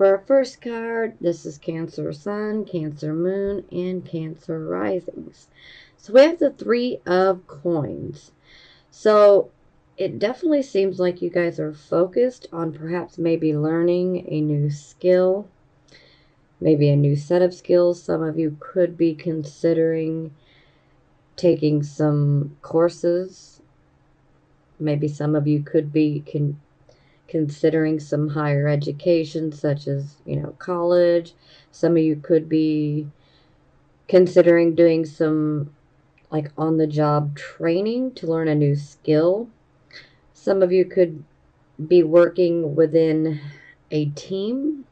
For our first card, this is Cancer Sun, Cancer Moon, and Cancer Risings. So we have the Three of Coins. So it definitely seems like you guys are focused on perhaps maybe learning a new skill, maybe a new set of skills. Some of you could be considering taking some courses. Maybe some of you could be considering some higher education, such as, college. Some of you could be considering doing some like on the job training to learn a new skill. Some of you could be working within a team,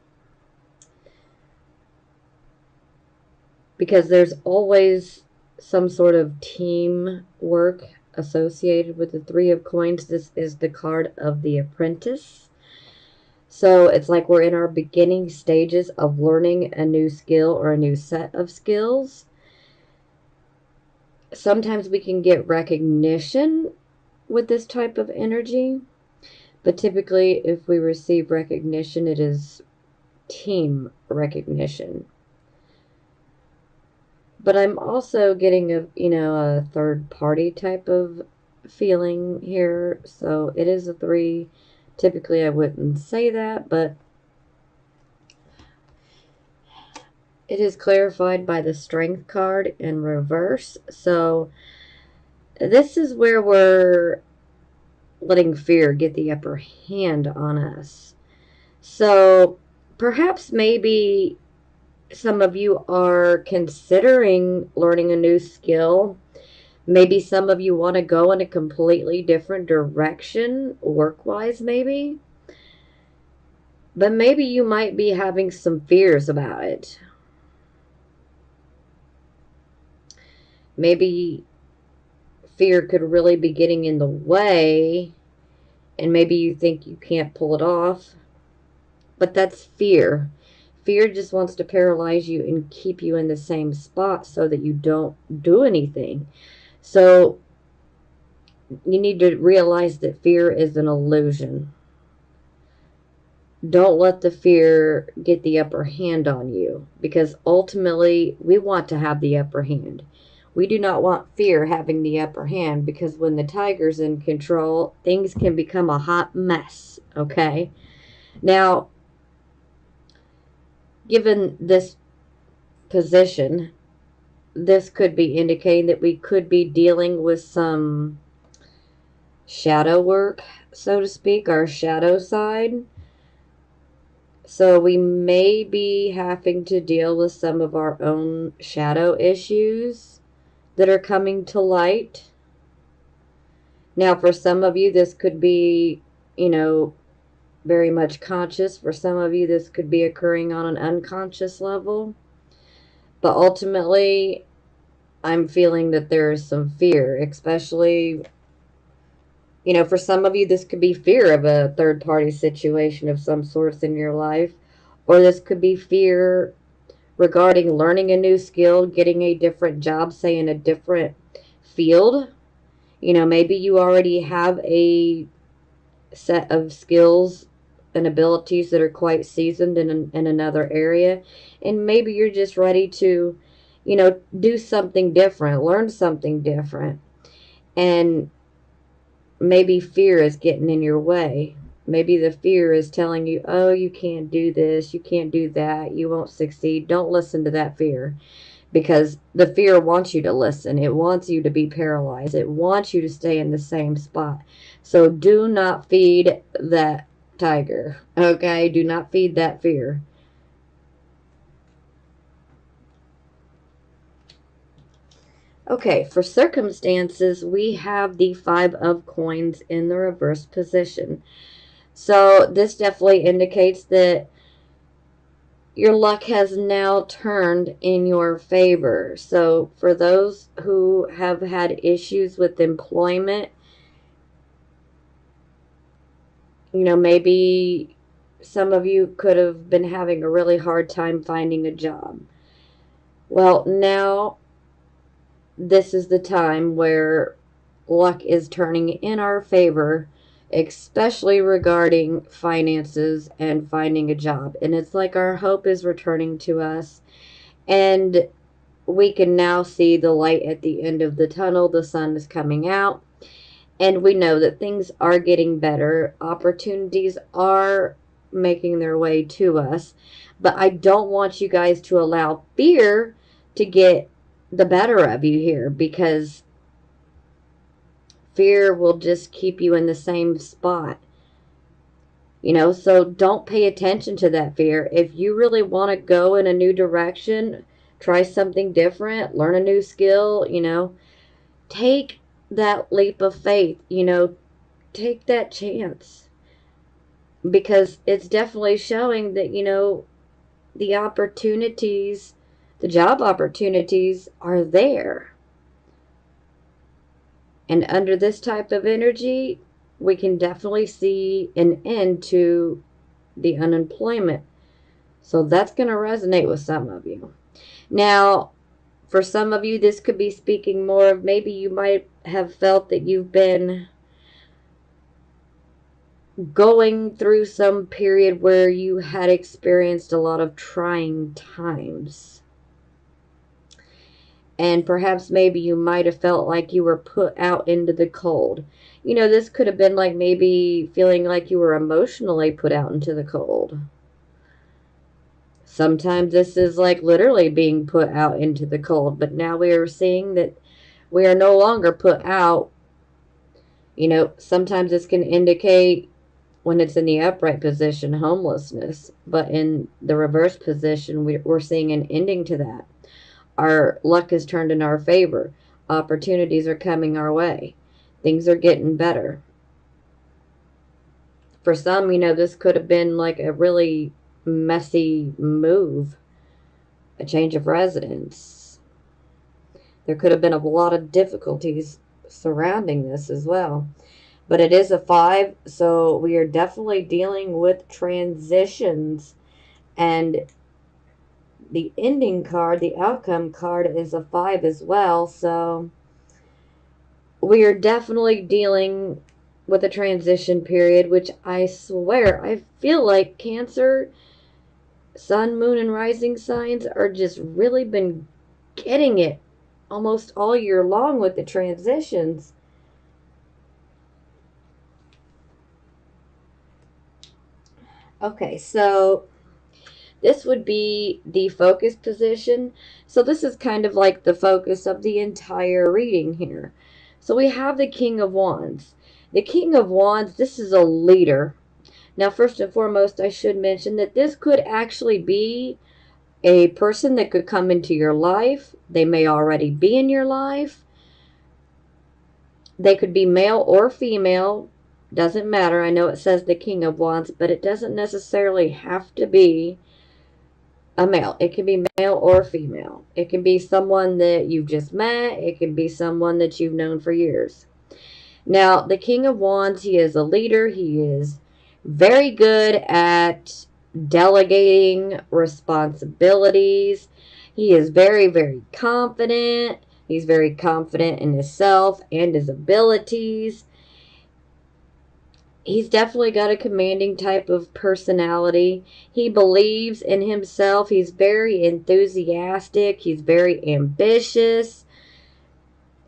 because there's always some sort of team work associated with the Three of Coins. This is the card of the apprentice. So it's like we're in our beginning stages of learning a new skill or a new set of skills. Sometimes we can get recognition with this type of energy, but typically if we receive recognition, it is team recognition. But I'm also getting a third party type of feeling here. So it is a 3. Typically I wouldn't say that, but it is clarified by the Strength card in reverse. So this is where we're letting fear get the upper hand on us. So perhaps maybe some of you are considering learning a new skill. Maybe some of you want to go in a completely different direction, work-wise maybe. But maybe you might be having some fears about it. Maybe fear could really be getting in the way, and maybe you think you can't pull it off. But that's fear. Fear just wants to paralyze you and keep you in the same spot so that you don't do anything. So you need to realize that fear is an illusion. Don't let the fear get the upper hand on you, because ultimately we want to have the upper hand. We do not want fear having the upper hand, because when the tiger's in control, things can become a hot mess, okay? Now, given this position, this could be indicating that we could be dealing with some shadow work, so to speak, our shadow side. So we may be having to deal with some of our own shadow issues that are coming to light. Now, for some of you, this could be, very much conscious. For some of you, this could be occurring on an unconscious level. But ultimately, I'm feeling that there is some fear, especially, for some of you, this could be fear of a third party situation of some sorts in your life, or this could be fear regarding learning a new skill, getting a different job, say in a different field. Maybe you already have a set of skills and abilities that are quite seasoned in another area, and maybe you're just ready to, do something different, learn something different, and maybe fear is getting in your way. Maybe the fear is telling you, oh, you can't do this, you can't do that, you won't succeed. Don't listen to that fear, because the fear wants you to listen. It wants you to be paralyzed. It wants you to stay in the same spot. So do not feed that tiger, okay? Do not feed that fear. Okay, for circumstances, we have the Five of Coins in the reverse position. So this definitely indicates that your luck has now turned in your favor. So for those who have had issues with employment, maybe some of you could have been having a really hard time finding a job. Well, now this is the time where luck is turning in our favor especially regarding finances and finding a job. And it's like our hope is returning to us, and we can now see the light at the end of the tunnel. The sun is coming out, and we know that things are getting better. Opportunities are making their way to us. But I don't want you guys to allow fear to get the better of you here, because fear will just keep you in the same spot. So don't pay attention to that fear. If you really want to go in a new direction, try something different, learn a new skill, take that leap of faith, take that chance, because it's definitely showing that, the opportunities, the job opportunities are there. And under this type of energy, we can definitely see an end to the unemployment. So that's going to resonate with some of you. Now, for some of you, this could be speaking more of, maybe you might have felt that you've been going through some period where you had experienced a lot of trying times. And perhaps maybe you might have felt like you were put out into the cold. This could have been like maybe feeling like you were emotionally put out into the cold. Sometimes this is like literally being put out into the cold, but now we are seeing that we are no longer put out. Sometimes this can indicate, when it's in the upright position, homelessness, but in the reverse position, we're seeing an ending to that. Our luck is turned in our favor. Opportunities are coming our way. Things are getting better. For some, this could have been like a really messy move, a change of residence. There could have been a lot of difficulties surrounding this as well. But it is a 5, so we are definitely dealing with transitions. And the ending card, the outcome card, is a 5 as well. So we are definitely dealing with a transition period, which I swear, I feel like Cancer, Sun, Moon, and Rising signs are just really been getting it almost all year long with the transitions. Okay, so this would be the focus position. So this is kind of like the focus of the entire reading here. So we have the King of Wands. The King of Wands, this is a leader. Now, first and foremost, I should mention that this could actually be a person that could come into your life. They may already be in your life. They could be male or female. Doesn't matter. I know it says the King of Wands, but it doesn't necessarily have to be a male. It can be male or female. It can be someone that you've just met. It can be someone that you've known for years. Now, the King of Wands, he is a leader. He is very good at delegating responsibilities. He is very, very confident. He's very confident in himself and his abilities. He's definitely got a commanding type of personality. He believes in himself. He's very enthusiastic. He's very ambitious.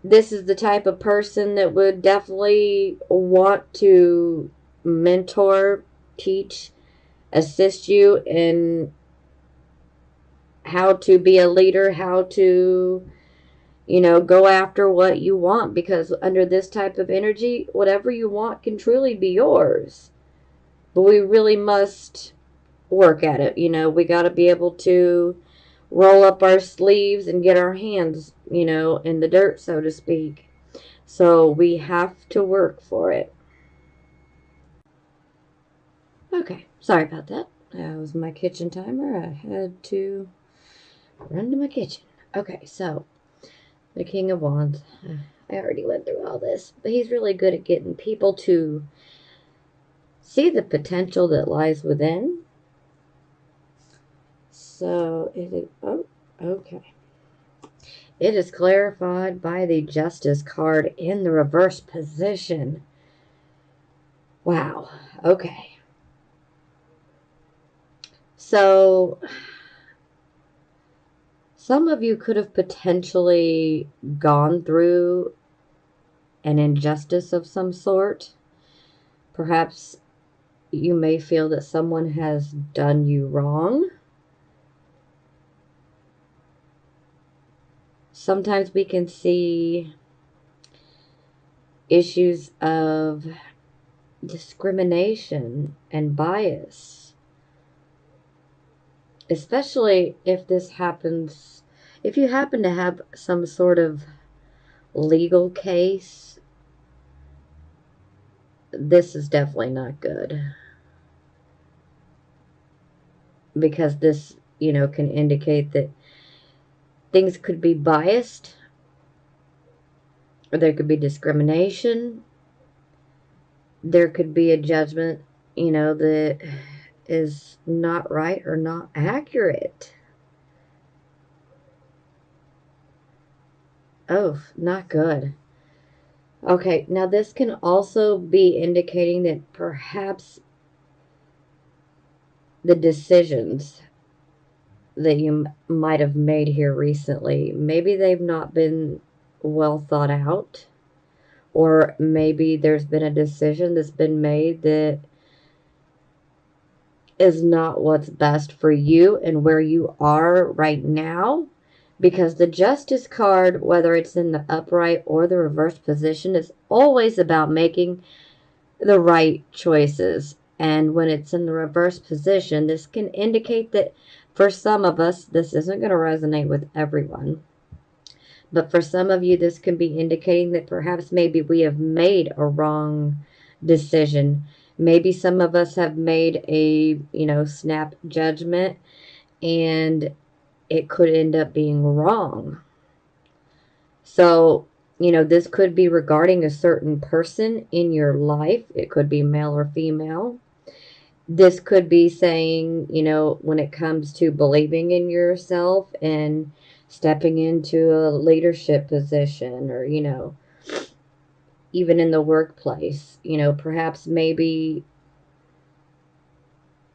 This is the type of person that would definitely want to mentor, teach, assist you in how to be a leader, how to, go after what you want, because under this type of energy, whatever you want can truly be yours. But we really must work at it. We got to be able to roll up our sleeves and get our hands, in the dirt, so to speak. So we have to work for it. Okay, sorry about that. That was my kitchen timer. I had to run to my kitchen. Okay, so the King of Wands. I already went through all this, but he's really good at getting people to see the potential that lies within. So it is, okay. It is clarified by the Justice card in the reverse position. Wow. Okay. So, some of you could have potentially gone through an injustice of some sort. Perhaps you may feel that someone has done you wrong. Sometimes we can see issues of discrimination and bias, especially if this happens, if you happen to have some sort of legal case. This is definitely not good, because this, can indicate that things could be biased, or there could be discrimination. There could be a judgment, that is not right or not accurate. Oh, not good. Okay, now this can also be indicating that perhaps the decisions that you might have made here recently, maybe they've not been well thought out, or maybe there's been a decision that's been made that is not what's best for you and where you are right now. Because the Justice card, whether it's in the upright or the reverse position, is always about making the right choices. And when it's in the reverse position, this can indicate that for some of us, this isn't going to resonate with everyone. But for some of you, this can be indicating that perhaps maybe we have made a wrong decision. Maybe some of us have made a, snap judgment, and it could end up being wrong. So, this could be regarding a certain person in your life. It could be male or female. This could be saying, when it comes to believing in yourself and stepping into a leadership position, or, even in the workplace, perhaps maybe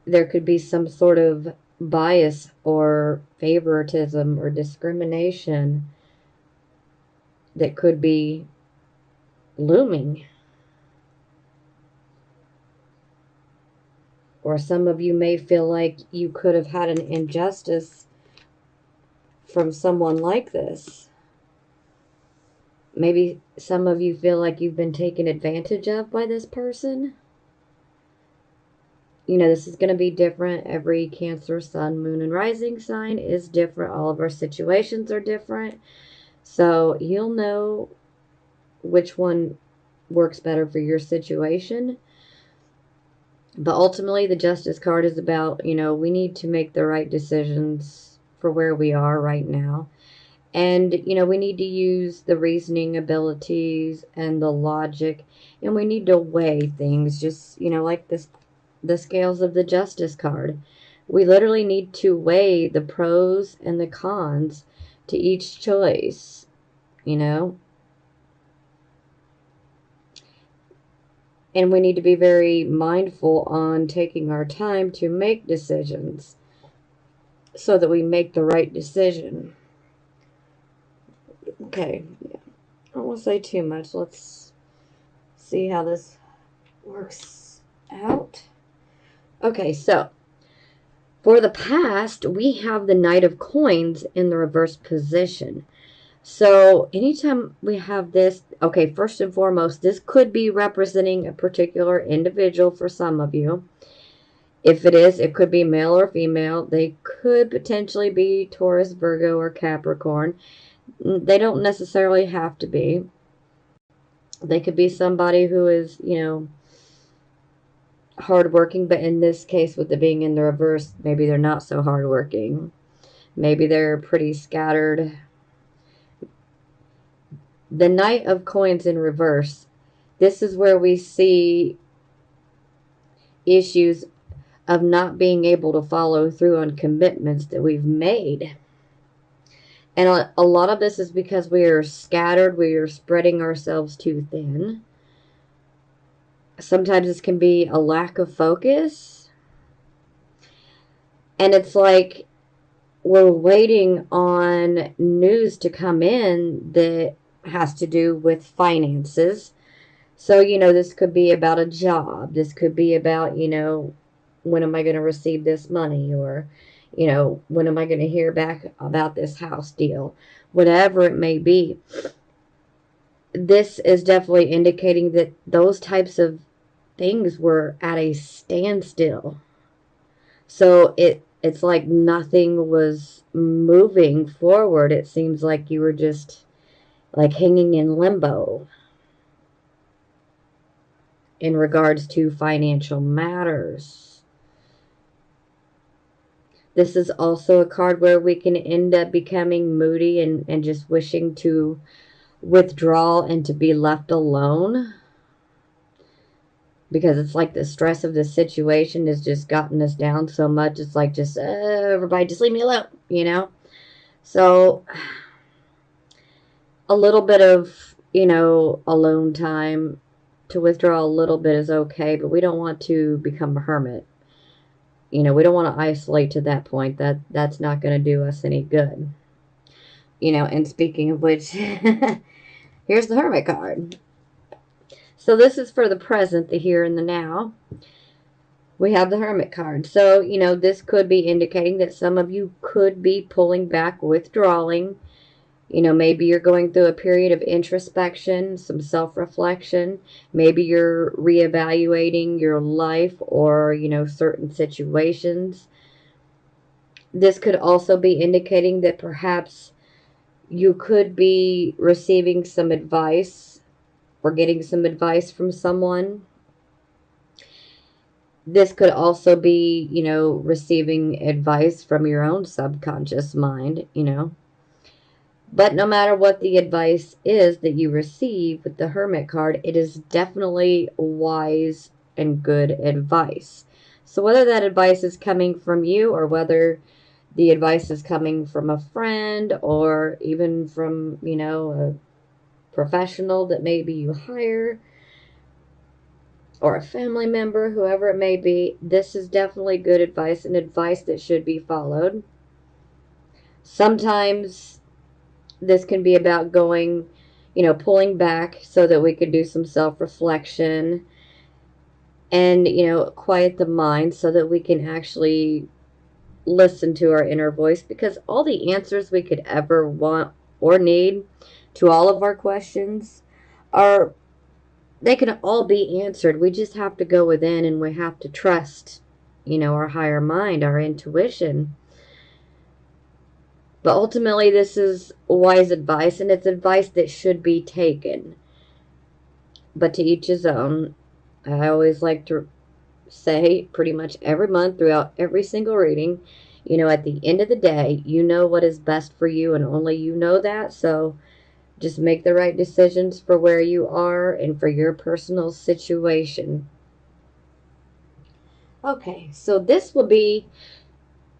there could be some sort of bias or favoritism or discrimination that could be looming. Or some of you may feel like you could have had an injustice from someone like this. Maybe some of you feel like you've been taken advantage of by this person. This is going to be different. Every Cancer, Sun, Moon, and Rising sign is different. All of our situations are different. So you'll know which one works better for your situation. But ultimately, the Justice card is about, we need to make the right decisions for where we are right now. And, we need to use the reasoning abilities and the logic, and we need to weigh things, just, like the scales of the Justice card. We literally need to weigh the pros and the cons to each choice, And we need to be very mindful on taking our time to make decisions so that we make the right decision. Okay, yeah. I won't say too much. Let's see how this works out. Okay, so for the past, we have the Knight of Coins in the reverse position. So anytime we have this, okay, first and foremost, this could be representing a particular individual for some of you. If it is, it could be male or female. They could potentially be Taurus, Virgo, or Capricorn. They don't necessarily have to be. They could be somebody who is, hardworking, but in this case, with it being in the reverse, maybe they're not so hardworking. Maybe they're pretty scattered. The Knight of Coins in reverse, this is where we see issues of not being able to follow through on commitments that we've made. And a lot of this is because we are scattered, we are spreading ourselves too thin. Sometimes this can be a lack of focus. And it's like we're waiting on news to come in that has to do with finances. So, this could be about a job. This could be about, when am I going to receive this money? Or, when am I going to hear back about this house deal? Whatever it may be. This is definitely indicating that those types of things were at a standstill. So it's like nothing was moving forward. It seems like you were just like hanging in limbo in regards to financial matters. This is also a card where we can end up becoming moody and just wishing to withdraw and to be left alone. Because it's like the stress of the situation has just gotten us down so much. It's like just, everybody just leave me alone. So a little bit of, alone time to withdraw a little bit is okay, but we don't want to become a hermit. We don't want to isolate to that point. That's not going to do us any good. And speaking of which, here's the Hermit card. So this is for the present, the here and the now. We have the Hermit card. So, this could be indicating that some of you could be pulling back, withdrawing. Maybe you're going through a period of introspection, some self-reflection. Maybe you're reevaluating your life or, certain situations. This could also be indicating that perhaps you could be receiving some advice or getting some advice from someone. This could also be, receiving advice from your own subconscious mind. But no matter what the advice is that you receive with the Hermit card, it is definitely wise and good advice. So whether that advice is coming from you or whether the advice is coming from a friend or even from, a professional that maybe you hire or a family member, whoever it may be, this is definitely good advice and advice that should be followed. Sometimes this can be about going, pulling back so that we could do some self-reflection and, quiet the mind so that we can actually listen to our inner voice, because all the answers we could ever want or need to all of our questions they can all be answered. We just have to go within and we have to trust, our higher mind, our intuition. But ultimately, this is wise advice, and it's advice that should be taken. But to each his own. I always like to say pretty much every month throughout every single reading, at the end of the day, you know what is best for you, and only you know that. So just make the right decisions for where you are and for your personal situation. Okay, so this will be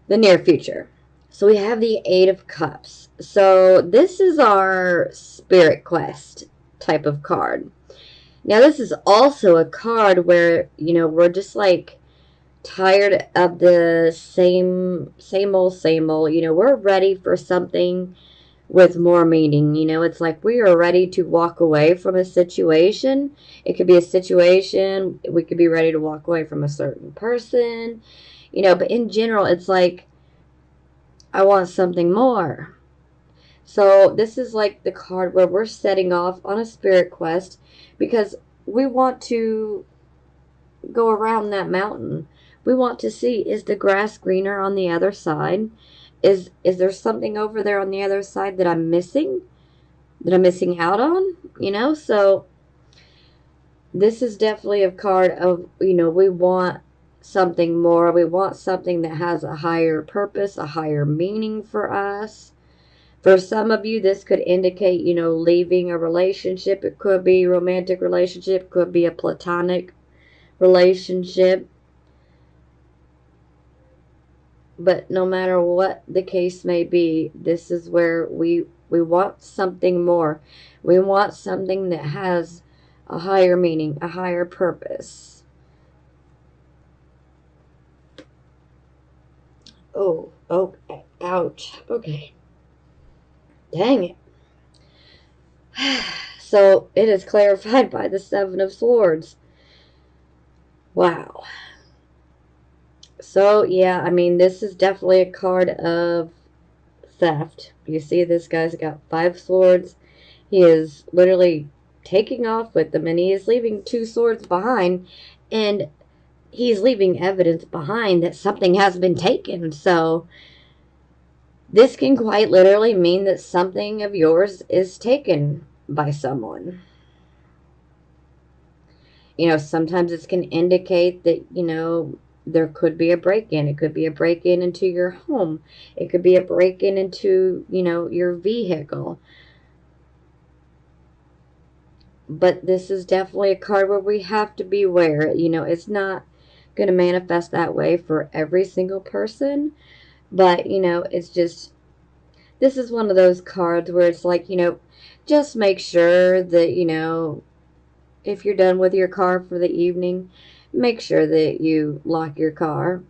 the near future. So we have the Eight of Cups. So this is our Spirit Quest type of card. Now this is also a card where, we're just like tired of the same old. We're ready for something with more meaning. It's like we are ready to walk away from a situation. It could be a situation. We could be ready to walk away from a certain person, but in general, it's like, I want something more. So this is like the card where we're setting off on a spirit quest because we want to go around that mountain. We want to see, is the grass greener on the other side? Is there something over there on the other side that I'm missing? That I'm missing out on? So this is definitely a card of, we want something more. We want something that has a higher purpose, a higher meaning for us. For some of you, this could indicate, leaving a relationship. It could be a romantic relationship. It could be a platonic relationship. But no matter what the case may be, this is where we want something more. We want something that has a higher meaning, a higher purpose. Oh, ouch. Okay. Dang it. So it is clarified by the Seven of Swords. Wow. So, yeah, I mean, this is definitely a card of theft. You see, this guy's got 5 swords. He is literally taking off with them, and he is leaving 2 swords behind, and he's leaving evidence behind that something has been taken. So, this can quite literally mean that something of yours is taken by someone. Sometimes it can indicate that, there could be a break-in. It could be a break-in into your home. It could be a break-in into, your vehicle. But this is definitely a card where we have to be aware. It's not going to manifest that way for every single person. But, it's just, this is one of those cards where it's like, just make sure that, if you're done with your car for the evening, make sure that you lock your car.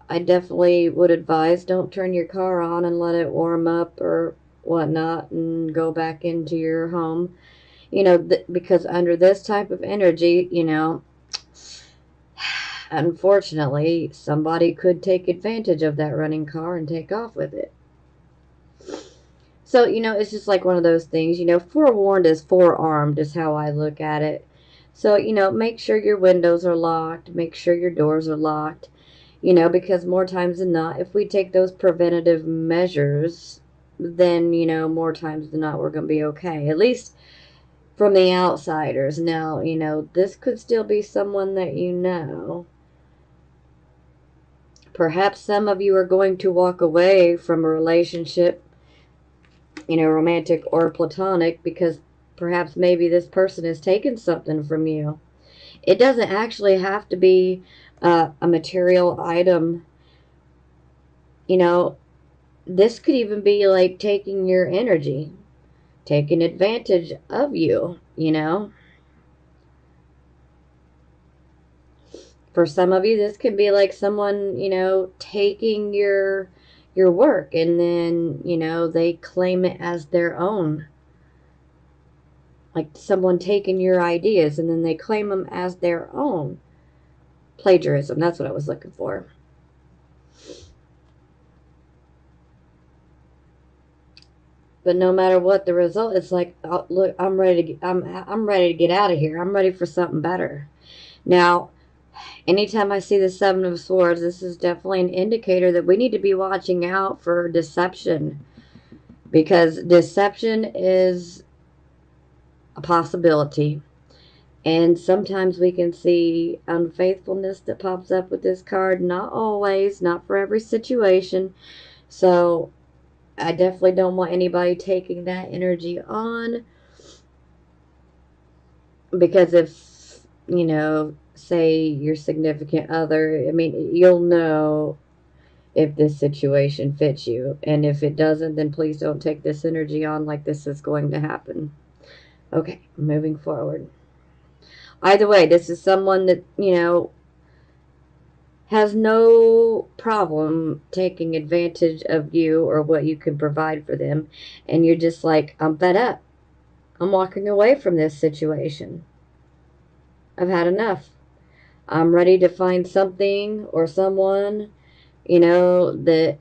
I definitely would advise don't turn your car on and let it warm up or whatnot and go back into your home. Because under this type of energy, unfortunately, somebody could take advantage of that running car and take off with it. So, it's just like one of those things, forewarned is forearmed is how I look at it. So, make sure your windows are locked, make sure your doors are locked, because more times than not, if we take those preventative measures, then, more times than not, we're going to be okay. At least from the outsiders. Now, this could still be someone that you know. Perhaps some of you are going to walk away from a relationship, romantic or platonic, because perhaps maybe this person has taken something from you. It doesn't actually have to be a material item. This could even be like taking your energy, taking advantage of you. For some of you, this could be like someone, taking your work, and then, they claim it as their own. Like someone taking your ideas and then they claim them as their own. Plagiarism, that's what I was looking for. But no matter what the result, it's like, oh, look, I'm ready to get out of here. I'm ready for something better. Now, anytime I see the Seven of Swords, this is definitely an indicator that we need to be watching out for deception, because deception is a possibility. And sometimes we can see unfaithfulness that pops up with this card. Not always, not for every situation. So I definitely don't want anybody taking that energy on, because if, say your significant other, I mean, you'll know if this situation fits you. And if it doesn't, then please don't take this energy on like this is going to happen. Okay, moving forward. Either way, this is someone that, has no problem taking advantage of you or what you can provide for them. And you're just like, I'm fed up. I'm walking away from this situation. I've had enough. I'm ready to find something or someone, that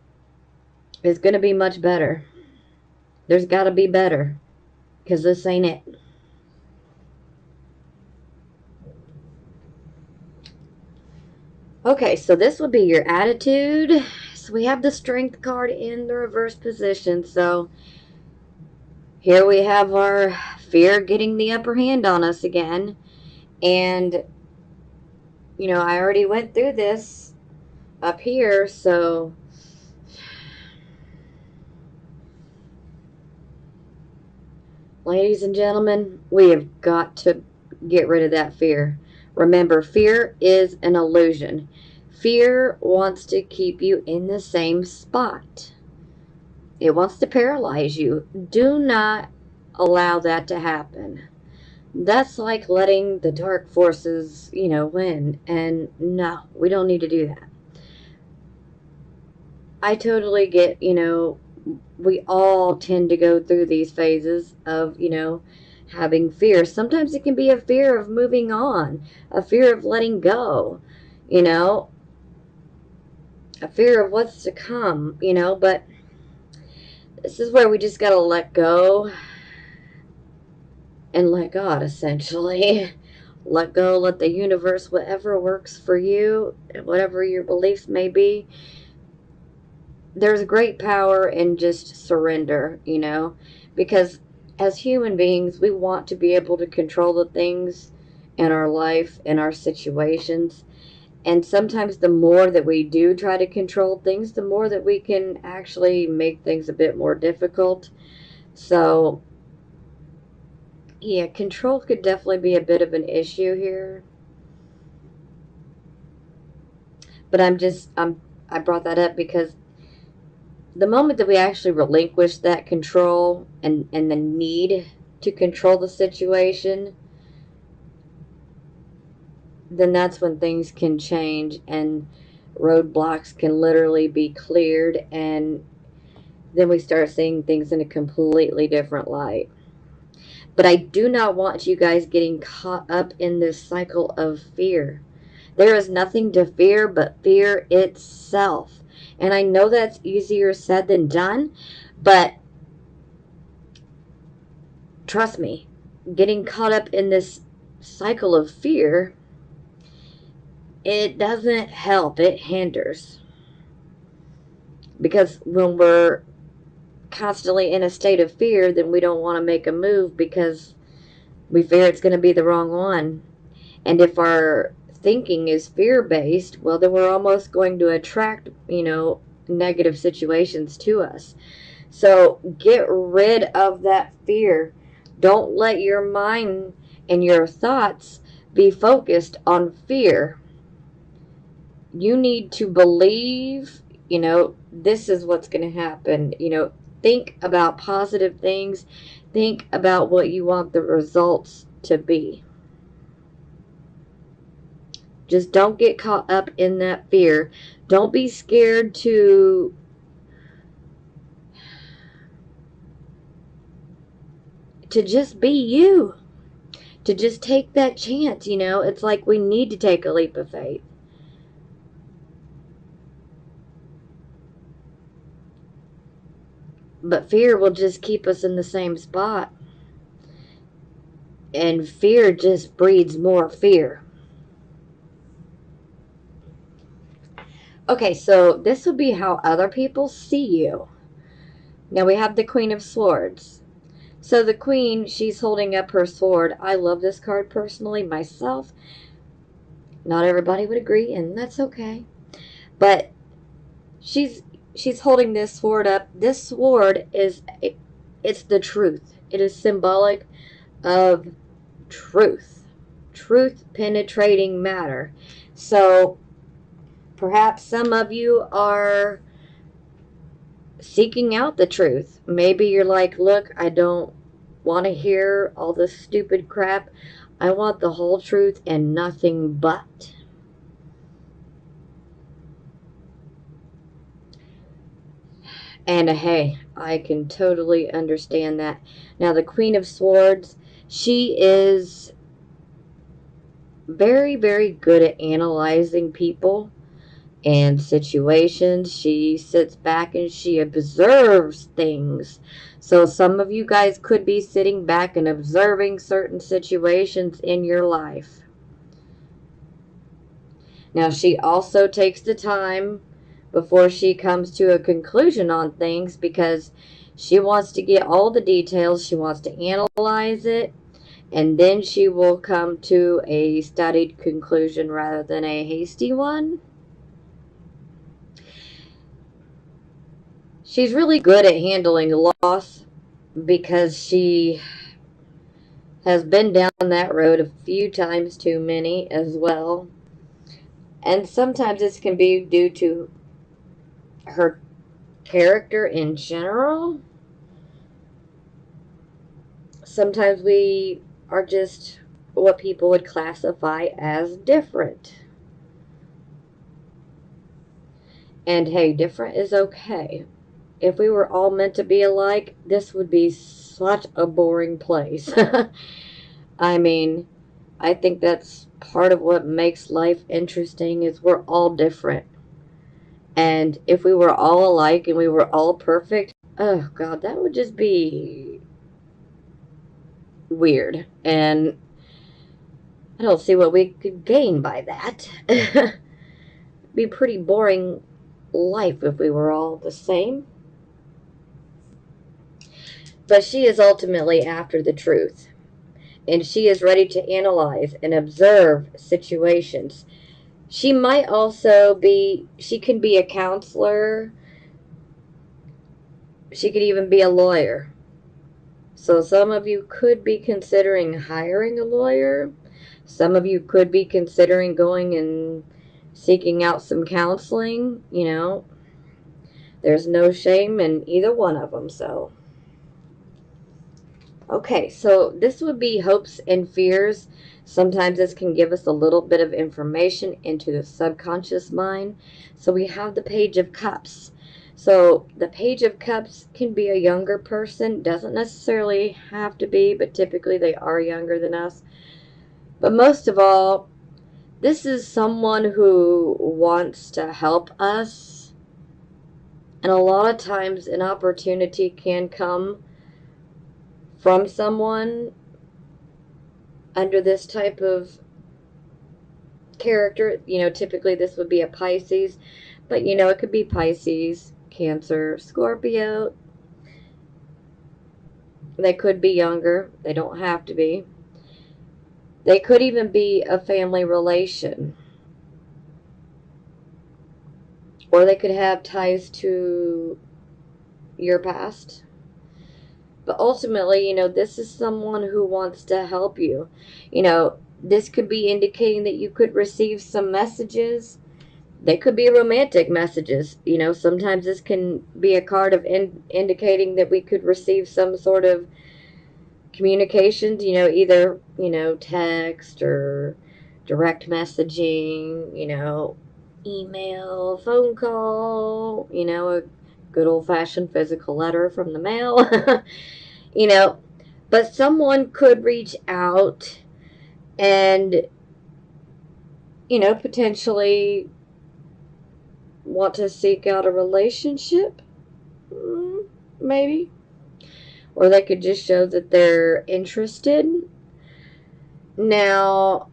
is going to be much better. There's got to be better, because this ain't it. Okay, so this would be your attitude. So we have the Strength card in the reverse position. So here we have our fear getting the upper hand on us again. And, I already went through this up here, so ladies and gentlemen, we have got to get rid of that fear. Remember, fear is an illusion. Fear wants to keep you in the same spot. It wants to paralyze you. Do not allow that to happen. That's like letting the dark forces, win. And no, we don't need to do that. I totally get, we all tend to go through these phases of, having fear. Sometimes it can be a fear of moving on, a fear of letting go, you know, a fear of what's to come, but this is where we just got to let go and let God, essentially. Let go, let the universe, whatever works for you, whatever your beliefs may be. There's great power in just surrender, because as human beings, we want to be able to control the things in our life, in our situations. And sometimes the more that we do try to control things, the more that we can actually make things a bit more difficult. So, yeah, control could definitely be a bit of an issue here. But I brought that up because the moment that we actually relinquish that control and the need to control the situation, then that's when things can change and roadblocks can literally be cleared, and then we start seeing things in a completely different light. But I do not want you guys getting caught up in this cycle of fear. There is nothing to fear but fear itself. And I know that's easier said than done, but trust me, getting caught up in this cycle of fear, it doesn't help, it hinders. Because when we're constantly in a state of fear, then we don't want to make a move because we fear it's going to be the wrong one. And if our thinking is fear based, well, then we're almost going to attract, negative situations to us. So get rid of that fear. Don't let your mind and your thoughts be focused on fear. You need to believe, this is what's going to happen. Think about positive things. Think about what you want the results to be. Just don't get caught up in that fear. Don't be scared to just be you. To just take that chance, It's like we need to take a leap of faith. But fear will just keep us in the same spot. And fear just breeds more fear. Okay, so this would be how other people see you. Now we have the Queen of Swords. So the Queen, she's holding up her sword. I love this card personally myself. Not everybody would agree, and that's okay. But she's holding this sword up. This sword it's the truth. It is symbolic of truth. Truth penetrating matter. So perhaps some of you are seeking out the truth. Maybe you're like, look, I don't want to hear all this stupid crap. I want the whole truth and nothing but. And hey, I can totally understand that. Now, the Queen of Swords, she is very, very good at analyzing people and situations. She sits back and she observes things. So some of you guys could be sitting back and observing certain situations in your life. Now, she also takes the time before she comes to a conclusion on things because she wants to get all the details. She wants to analyze it, and then she will come to a studied conclusion rather than a hasty one. She's really good at handling loss because she has been down that road a few times too many as well. And sometimes this can be due to her character in general. Sometimes we are just what people would classify as different. And hey, different is okay. If we were all meant to be alike, this would be such a boring place. I mean, I think that's part of what makes life interesting is we're all different. And if we were all alike and we were all perfect, oh god, that would just be weird. And I don't see what we could gain by that. Be pretty boring life if we were all the same. But she is ultimately after the truth, and she is ready to analyze and observe situations. She might also be, she can be a counselor, she could even be a lawyer. So some of you could be considering hiring a lawyer. Some of you could be considering going and seeking out some counseling. You know, there's no shame in either one of them. So, okay, so this would be hopes and fears. Sometimes this can give us a little bit of information into the subconscious mind. So we have the Page of Cups. So the Page of Cups can be a younger person. Doesn't necessarily have to be, but typically they are younger than us. But most of all, this is someone who wants to help us. And a lot of times an opportunity can come from someone under this type of character. You know, typically this would be a Pisces, but you know, it could be Pisces, Cancer, Scorpio. They could be younger. They don't have to be. They could even be a family relation. Or they could have ties to your past. But ultimately, you know, this is someone who wants to help you. You know, this could be indicating that you could receive some messages. They could be romantic messages. You know, sometimes this can be a card of indicating that we could receive some sort of communications, you know, either, you know, text or direct messaging, you know, email, phone call, you know, a good old-fashioned physical letter from the mail. You know, but someone could reach out and, you know, potentially want to seek out a relationship, maybe. Or they could just show that they're interested. Now,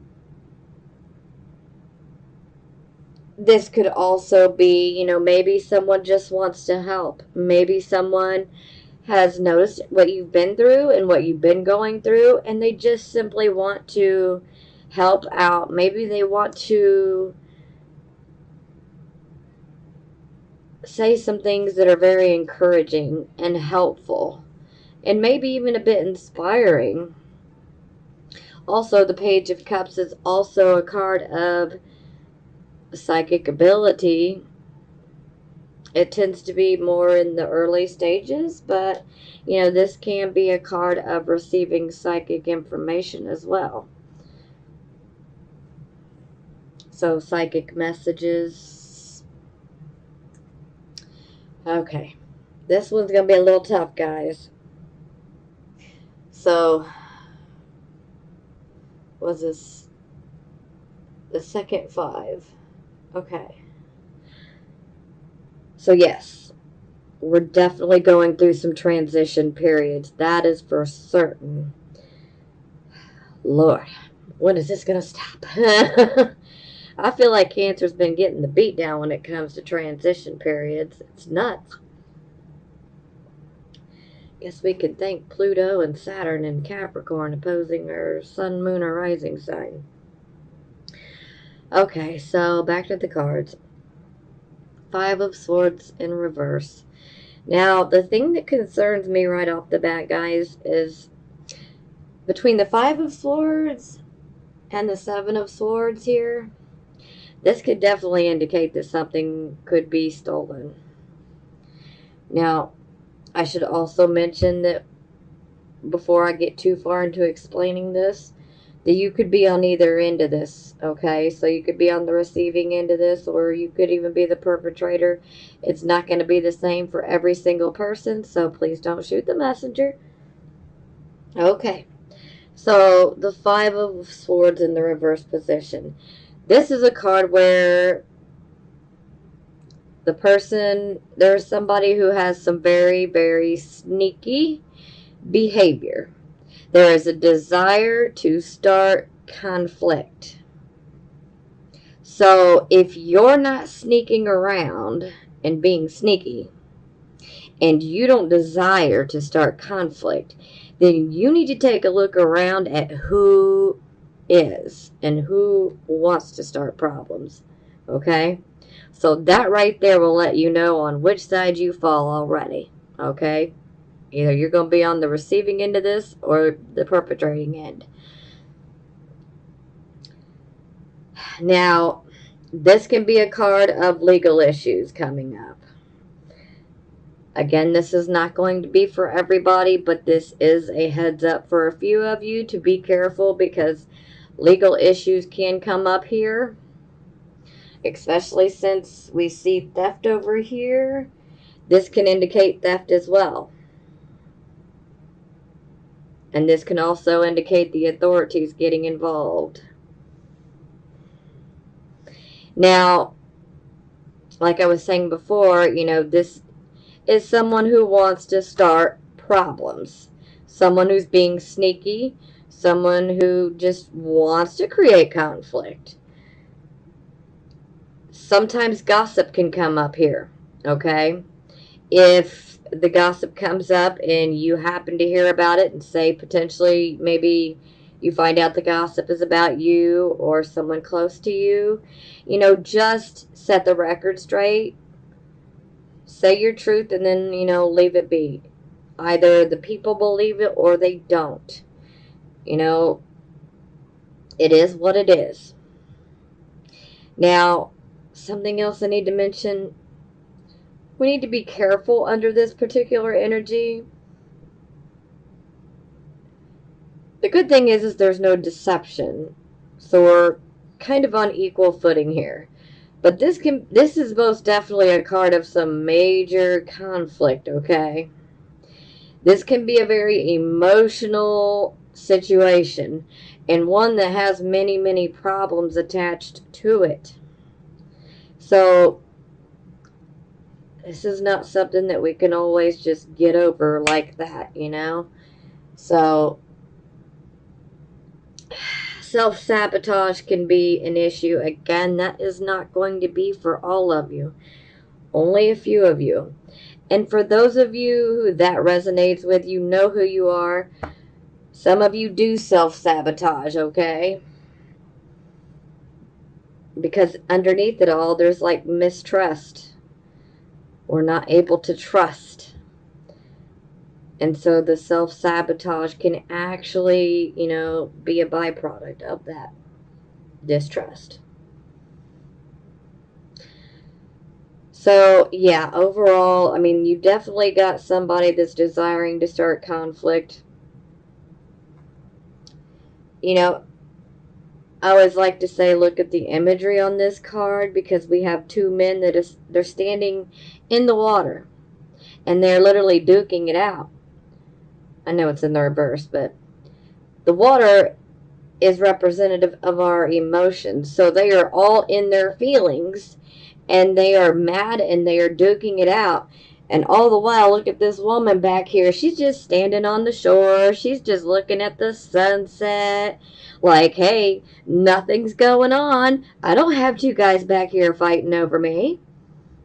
this could also be, you know, maybe someone just wants to help. Maybe someone has noticed what you've been through and what you've been going through, and they just simply want to help out. Maybe they want to say some things that are very encouraging and helpful, and maybe even a bit inspiring. Also, the Page of Cups is also a card of psychic ability. It tends to be more in the early stages, but you know, this can be a card of receiving psychic information as well. So, psychic messages. Okay, this one's going to be a little tough, guys. So, was this the second five? Okay. So, yes, we're definitely going through some transition periods. That is for certain. Lord, when is this going to stop? I feel like Cancer's been getting the beat down when it comes to transition periods. It's nuts. Guess we could thank Pluto and Saturn and Capricorn opposing our sun, moon, or rising sign. Okay, so back to the cards. Five of Swords in reverse. Now, the thing that concerns me right off the bat, guys, is between the Five of Swords and the Seven of Swords here, this could definitely indicate that something could be stolen. Now, I should also mention that before I get too far into explaining this, that you could be on either end of this, okay? So you could be on the receiving end of this, or you could even be the perpetrator. It's not going to be the same for every single person, so please don't shoot the messenger. Okay, so the Five of Swords in the reverse position. This is a card where there's somebody who has some very, very sneaky behavior. There is a desire to start conflict. So if you're not sneaking around and being sneaky, and you don't desire to start conflict, then you need to take a look around at who is and who wants to start problems. Okay? So that right there will let you know on which side you fall already. Okay? Either you're going to be on the receiving end of this or the perpetrating end. Now, this can be a card of legal issues coming up. Again, this is not going to be for everybody, but this is a heads up for a few of you to be careful, because legal issues can come up here, especially since we see theft over here. This can indicate theft as well. And this can also indicate the authorities getting involved. Now, like I was saying before, this is someone who wants to start problems. Someone who's being sneaky. Someone who just wants to create conflict. Sometimes gossip can come up here, okay? If the gossip comes up and you happen to hear about it and say potentially maybe you find out the gossip is about you or someone close to you, just set the record straight. Say your truth and then, leave it be. Either the people believe it or they don't. It is what it is. Now, something else I need to mention. We need to be careful under this particular energy. The good thing is there's no deception. So we're kind of on equal footing here. But this is most definitely a card of some major conflict, okay? This can be a very emotional situation, and one that has many, many problems attached to it. So this is not something that we can always just get over like that, So self-sabotage can be an issue. Again, that is not going to be for all of you. Only a few of you. And for those of you who that resonates with, you know who you are. Some of you do self-sabotage, okay? Because underneath it all, there's like mistrust. We're not able to trust. And so the self-sabotage can actually, be a byproduct of that distrust. So, yeah, overall, you definitely got somebody that's desiring to start conflict. I always like to say, look at the imagery on this card, because we have two men they're standing in the water, and they're literally duking it out. I know it's in the reverse, but the water is representative of our emotions. So they are all in their feelings, and they are mad, and they are duking it out. And all the while, look at this woman back here. She's just standing on the shore. She's just looking at the sunset. Like, hey, nothing's going on. I don't have two guys back here fighting over me.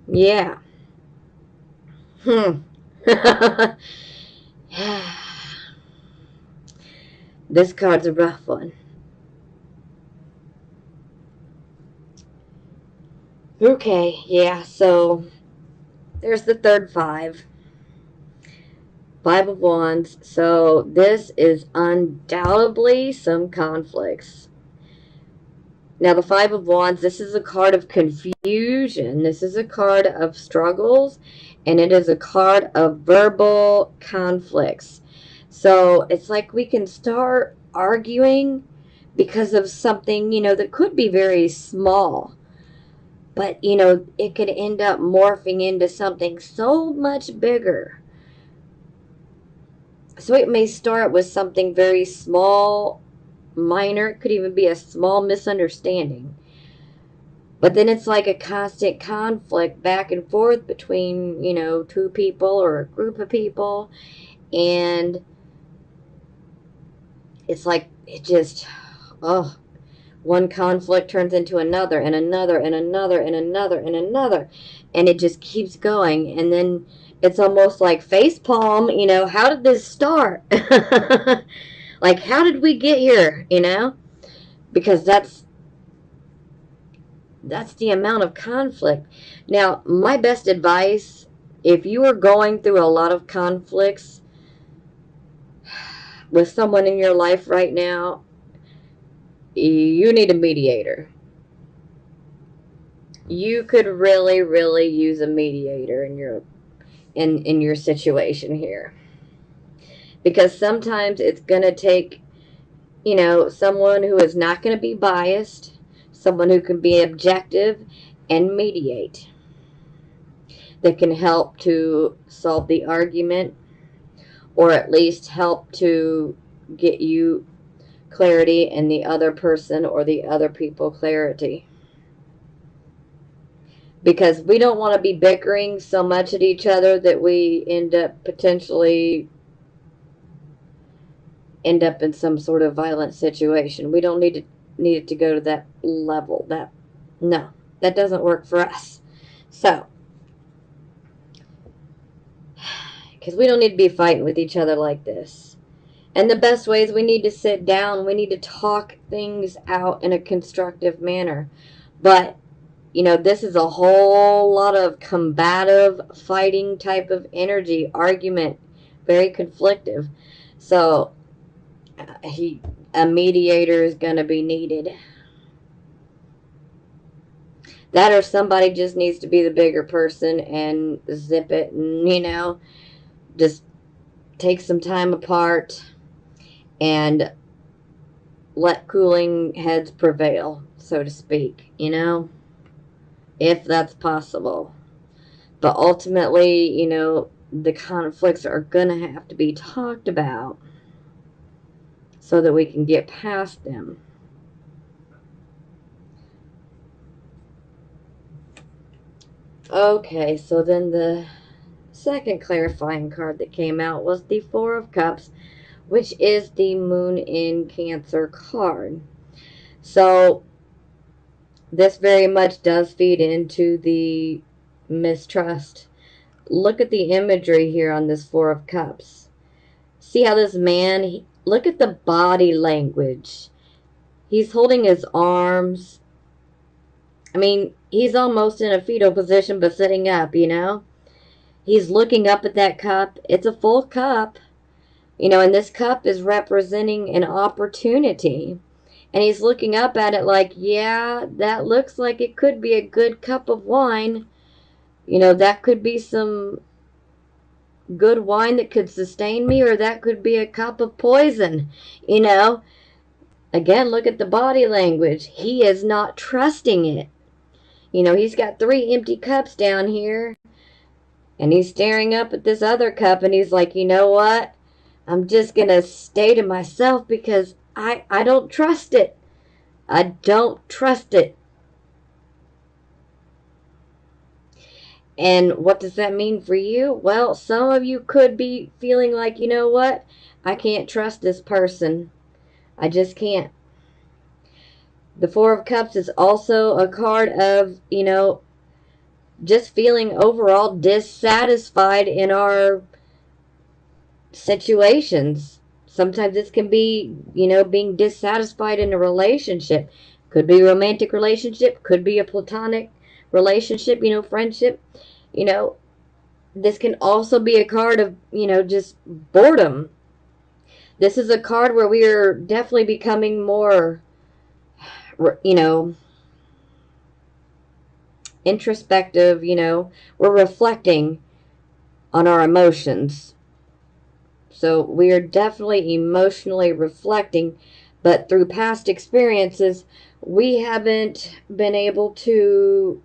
Yeah. This card's a rough one. Okay, yeah, so there's the third five. Five of Wands. So this is undoubtedly some conflicts. Now, the Five of Wands, this is a card of confusion. This is a card of struggles, and it is a card of verbal conflicts. So it's like we can start arguing because of something, that could be very small. But, it could end up morphing into something so much bigger. So it may start with something very small, minor. It could even be a small misunderstanding. But then it's like a constant conflict back and forth between, two people or a group of people. And it's like it just, oh, one conflict turns into another and another and another and another and another. And it just keeps going. And then it's almost like facepalm, how did this start? Like, how did we get here, Because that's the amount of conflict. Now, my best advice, if you are going through a lot of conflicts with someone in your life right now, you need a mediator. You could really, really use a mediator in your situation here. Because sometimes it's going to take, someone who is not going to be biased, someone who can be objective and mediate, that can help to solve the argument, or at least help to get you clarity and the other person or the other people clarity. Because we don't want to be bickering so much at each other that we end up in some sort of violent situation. We don't need it to go to that level. No, that doesn't work for us. So, because we don't need to be fighting with each other like this. And the best way is we need to sit down. We need to talk things out in a constructive manner. But, this is a whole lot of combative, fighting type of energy, argument, very conflictive. So, a mediator is going to be needed. That, or somebody just needs to be the bigger person and zip it and, just take some time apart and let cooling heads prevail, so to speak, if that's possible. But ultimately, the conflicts are going to have to be talked about so that we can get past them. Okay, so then the second clarifying card that came out was the Four of Cups, which is the Moon in Cancer card. So this very much does feed into the mistrust. Look at the imagery here on this Four of Cups. See how this man, look at the body language. He's holding his arms. I mean, he's almost in a fetal position, but sitting up, He's looking up at that cup. It's a full cup, and this cup is representing an opportunity. And he's looking up at it like, yeah, that looks like it could be a good cup of wine. That could be some good wine that could sustain me, or that could be a cup of poison. Again, look at the body language. He is not trusting it. He's got 3 empty cups down here, and he's staring up at this other cup, and he's like, you know what? I'm just going to stay to myself because I don't trust it. I don't trust it. And what does that mean for you? Well, some of you could be feeling like, you know what? I can't trust this person. I just can't. The Four of Cups is also a card of, just feeling overall dissatisfied in our situations. Sometimes this can be, being dissatisfied in a relationship. Could be a romantic relationship, could be a platonic relationship, friendship. This can also be a card of, just boredom. This is a card where we are definitely becoming more, introspective, we're reflecting on our emotions. So we are definitely emotionally reflecting, but through past experiences, we haven't been able to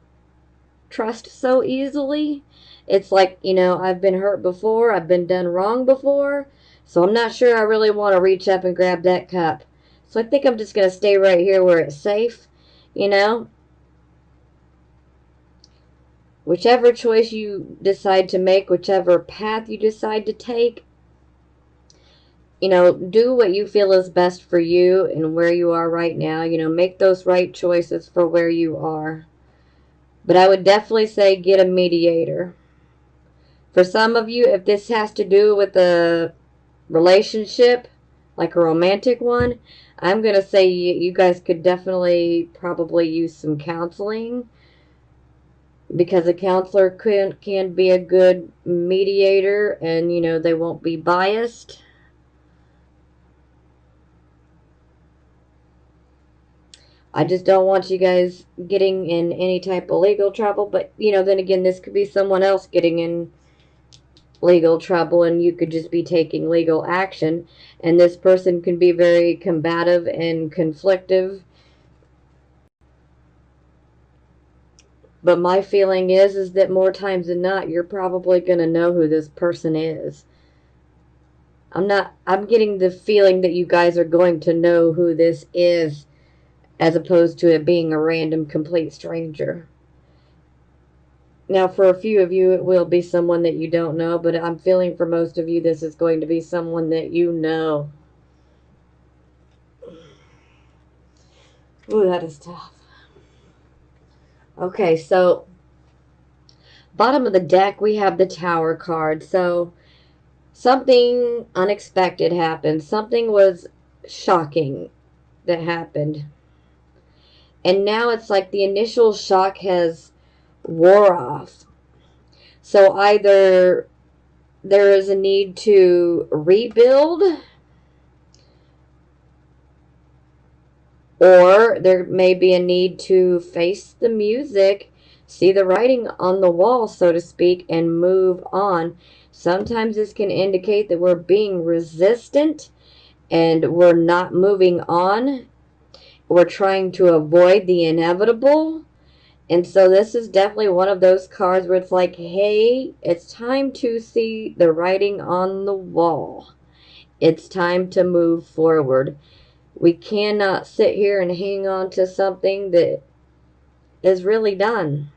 trust so easily. It's like, I've been hurt before, I've been done wrong before, so I'm not sure I really want to reach up and grab that cup. So I think I'm just going to stay right here where it's safe, you know? Whichever choice you decide to make, whichever path you decide to take, do what you feel is best for you and where you are right now. Make those right choices for where you are. But I would definitely say get a mediator. For some of you, if this has to do with a relationship, like a romantic one, I'm going to say you guys could definitely probably use some counseling, because a counselor can be a good mediator, and they won't be biased. I just don't want you guys getting in any type of legal trouble, but then again, this could be someone else getting in legal trouble, and you could just be taking legal action, and this person can be very combative and conflictive. But my feeling is that more times than not, you're probably going to know who this person is. I'm getting the feeling that you guys are going to know who this is, as opposed to it being a random complete stranger. Now, for a few of you, it will be someone that you don't know, but I'm feeling for most of you, this is going to be someone that you know. Ooh, that is tough. Okay, so bottom of the deck, we have the Tower card. So something unexpected happened. Something was shocking that happened. And now it's like the initial shock has wore off. So either there is a need to rebuild, or there may be a need to face the music, see the writing on the wall, so to speak, and move on. Sometimes this can indicate that we're being resistant and we're not moving on. We're trying to avoid the inevitable. And so this is definitely one of those cards where it's like, hey, it's time to see the writing on the wall. It's time to move forward. We cannot sit here and hang on to something that is really done.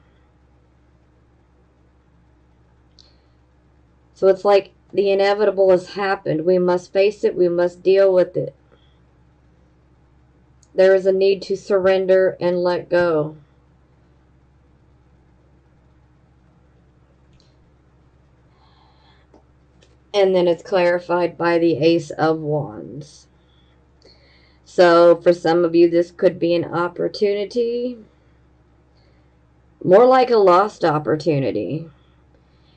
So it's like the inevitable has happened. We must face it. We must deal with it. There is a need to surrender and let go. And then it's clarified by the Ace of Wands. So for some of you, this could be an opportunity. More like a lost opportunity.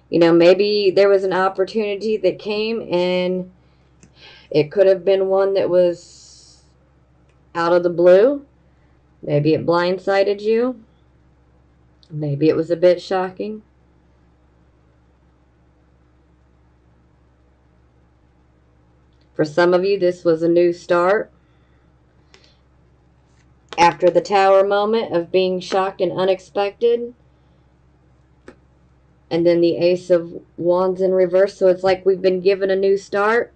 Maybe there was an opportunity that came, and it could have been one that was out of the blue. Maybe it blindsided you. Maybe it was a bit shocking. For some of you, this was a new start. After the Tower moment of being shocked and unexpected, and then the Ace of Wands in reverse. So it's like we've been given a new start,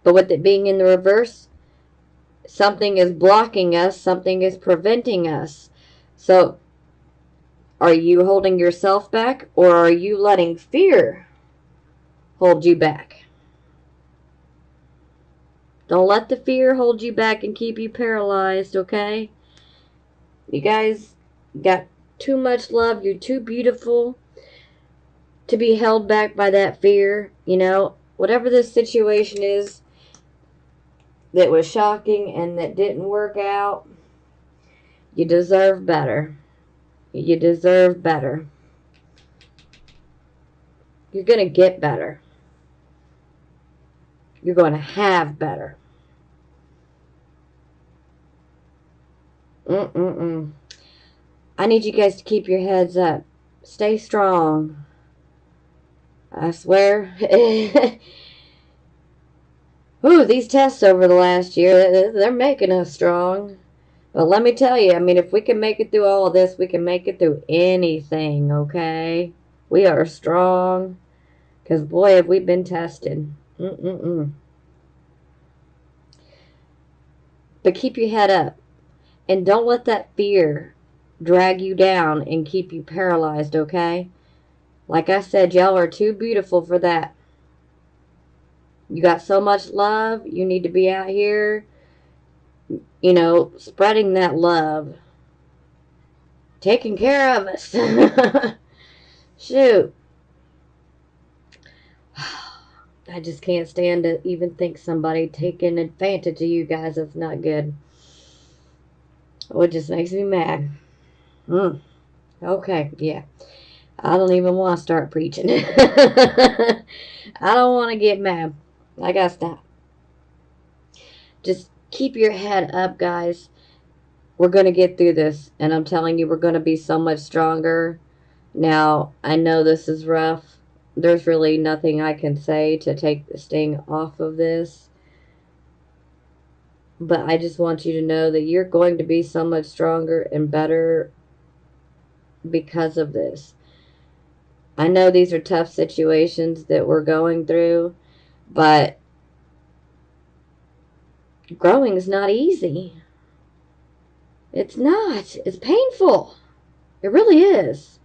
but with it being in the reverse, something is blocking us, something is preventing us. So are you holding yourself back, or are you letting fear hold you back? Don't let the fear hold you back and keep you paralyzed, okay? You guys got too much love. You're too beautiful to be held back by that fear. Whatever this situation is that was shocking and that didn't work out, you deserve better. You deserve better. You're going to get better. You're going to have better. I need you guys to keep your heads up. Stay strong. I swear. Ooh, these tests over the last year, they're making us strong. But let me tell you, I mean, if we can make it through all of this, we can make it through anything, okay? We are strong. Because, boy, have we been tested. But keep your head up. And don't let that fear drag you down and keep you paralyzed, okay? Like I said, y'all are too beautiful for that. You got so much love. You need to be out here, you know, spreading that love. Taking care of us. Shoot. I just can't stand to even think somebody taking advantage of you guys. That's not good. Oh, it just makes me mad. Okay, yeah. I don't even want to start preaching. I don't want to get mad. I gotta stop. Just keep your head up, guys. We're going to get through this. And I'm telling you, we're going to be so much stronger. Now, I know this is rough. There's really nothing I can say to take the sting off of this. But I just want you to know that you're going to be so much stronger and better because of this. I know these are tough situations that we're going through, but growing is not easy. It's not. It's painful. It really is.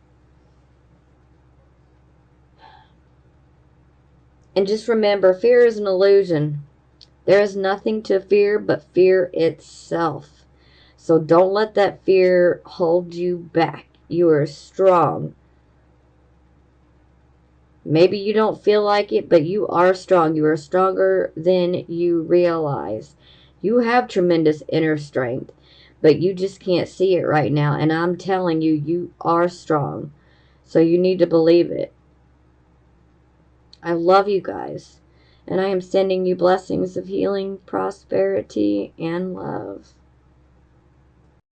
And just remember, fear is an illusion. There is nothing to fear but fear itself. So don't let that fear hold you back. You are strong. Maybe you don't feel like it, but you are strong. You are stronger than you realize. You have tremendous inner strength, but you just can't see it right now. And I'm telling you, you are strong. So you need to believe it. I love you guys. And I am sending you blessings of healing, prosperity, and love.